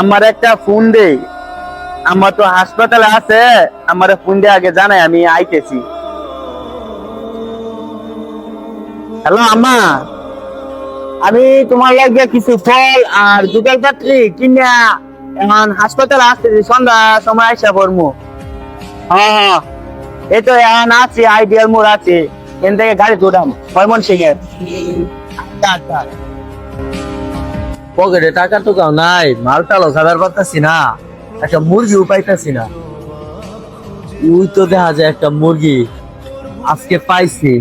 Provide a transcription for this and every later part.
আমার একটা ফোন দে, আমার তো হাসপাতালে আছে, আমার ফোন দিয়ে আগে জানাই আমি আইতেছি। হ্যালো আম্মা, আমি তোমার লাগে কিছু ফল আর দুধের পাত্রী কিনা এখন হাসপাতালে আসতেছি, সন্ধ্যা সময় আইসা পড়মু। হ্যাঁ হ্যাঁ, এই তো এখন আছি, আইডিয়াল মোড় আছে, এখান থেকে গাড়ি উঠাম ময়মনসিং এর। আচ্ছা আচ্ছা। পকেটে টাকা তো কাও নাই, মালটালো সাদার পারতাছি না, একটা মুরগিও পাইতাছি না। ওই তো দেখা যায় একটা মুরগি আজকে পাইছি।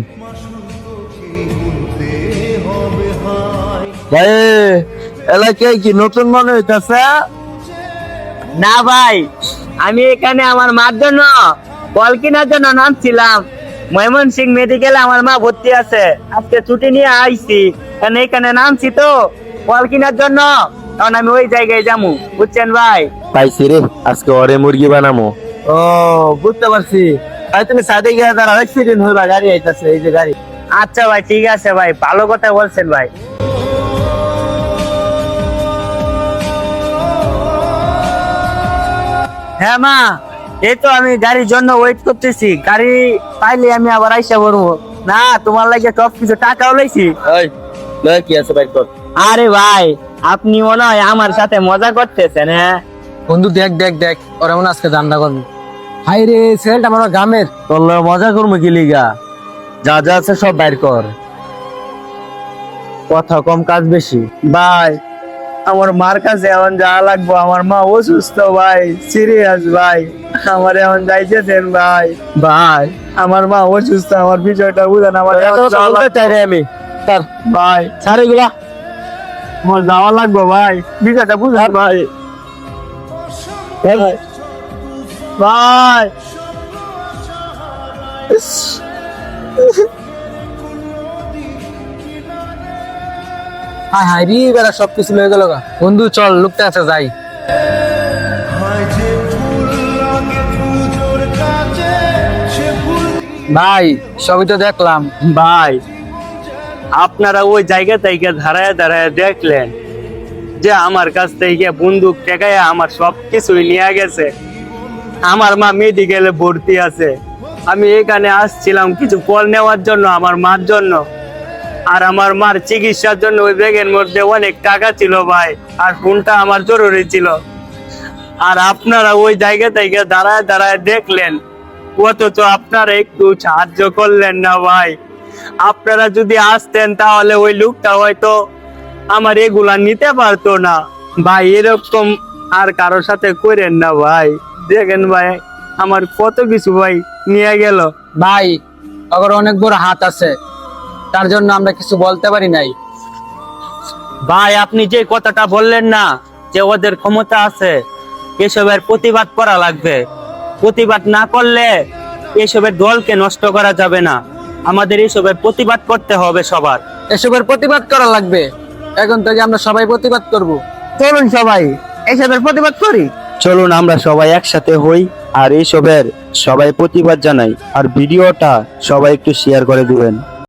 ভাই এলাকায় কি নতুন মনে হইতাছে? না ভাই, আমি এখানে আমার মার জন্য ফল কেনার জন্য নামছিলাম। ময়মনসিং মেডিকেলে আমার মা ভর্তি আছে, আজকে ছুটি নিয়ে আইছি, কারণ এখানে নামছি তো ফল কেনার জন্য, কারণ আমি ওই জায়গায় যাবো, বুঝছেন ভাই? পাইছি রে, আজকে ওরে মুরগি বানামো। ও বুঝতে পারছি। ভাই তুমি সাইডে গিয়ে দাঁড়া, অ্যাক্সিডেন্ট হইবা, গাড়ি আইতাছে, এই যে গাড়ি। আচ্ছা ভাই, ঠিক আছে ভাই, ভালো কথা বলছেন ভাই। হ্যাঁ মা, এই তো আমি গাড়ির জন্য ওয়েট করতেছি, গাড়ি পাইলে আমি আবার আইসা পড়বো। না তোমার লাগে সব কিছু টাকাও লইছি। এই লয় কি আছে ভাই তোর? আরে ভাই, আপনি মনে হয় আমার সাথে মজা করতেছেন। হ্যাঁ বন্ধু দেখ দেখ দেখ, ওরা মনে আজকে ধান্দা করবো। হাই রে, ছেলেটা আমার গ্রামের, তোর লগে মজা করবো কি লিগা? যা যা আছে সব বাইর কর, কথা কম কাজ বেশি। ভাই, আমার মার কাছে এখন যাওয়া লাগবো, আমার মা অসুস্থ ভাই, সিরিয়াস ভাই, আমার এখন যাইতেছেন ভাই। ভাই আমার মা অসুস্থ, আমার বিষয়টা বুঝেন, আমার এখন যাওয়া লাগবে। চাই রে আমি স্যার, ভাই স্যার এগুলা আমার যাওয়া লাগবো ভাই, বিষয়টা বুঝেন ভাই। ভাই ভাই হাই হাই রে, বেলা সবকিছু লয়ে গেল গা। বন্ধু চল, লুকতে আছে যাই। ভাই সবই তো দেখলাম। ভাই, আপনারা ওই জায়গা থেকে দাঁড়ায় দাঁড়ায় দেখলেন যে আমার কাছ থেকে বন্দুক টেকায় আমার সবকিছুই নিয়ে গেছে। আমার মা মেডিকেলে ভর্তি আছে, আমি এখানে আসছিলাম কিছু ফল নেওয়ার জন্য আমার মার জন্য, আর আমার মার চিকিৎসার জন্য ওই ব্যাগের মধ্যে অনেক টাকা ছিল ভাই, আর ফোনটা আমার জরুরি ছিল। আর আপনারা ওই জায়গা থেকে দাঁড়ায় দাঁড়ায় দেখলেন, অথচ আপনারা একটু সাহায্য করলেন না ভাই। আপনারা যদি আসতেন তাহলে ওই লোকটা হয়তো আমার এগুলা নিতে পারতো না ভাই। এরকম আর কারোর সাথে করেন না ভাই। দেখেন ভাই, আমার কত কিছু ভাই নিয়ে গেল। ভাই আবার অনেক বড় হাত আছে, তার জন্য আমরা কিছু বলতে পারি নাই। ভাই আপনি যে কথাটা বললেন না যে ওদের ক্ষমতা আছে, এসবের প্রতিবাদ করা লাগবে। প্রতিবাদ না করলে এসবের দলকে নষ্ট করা যাবে না, আমাদের এসবের প্রতিবাদ করতে হবে সবার। এসবের প্রতিবাদ করা লাগবে, এখন থেকে আমরা সবাই প্রতিবাদ করব। চলুন সবাই এসবের প্রতিবাদ করি। চলুন আমরা সবাই একসাথে হই আর এইসবের সবাই প্রতিবাদ জানাই, আর ভিডিওটা সবাই একটু শেয়ার করে দিবেন।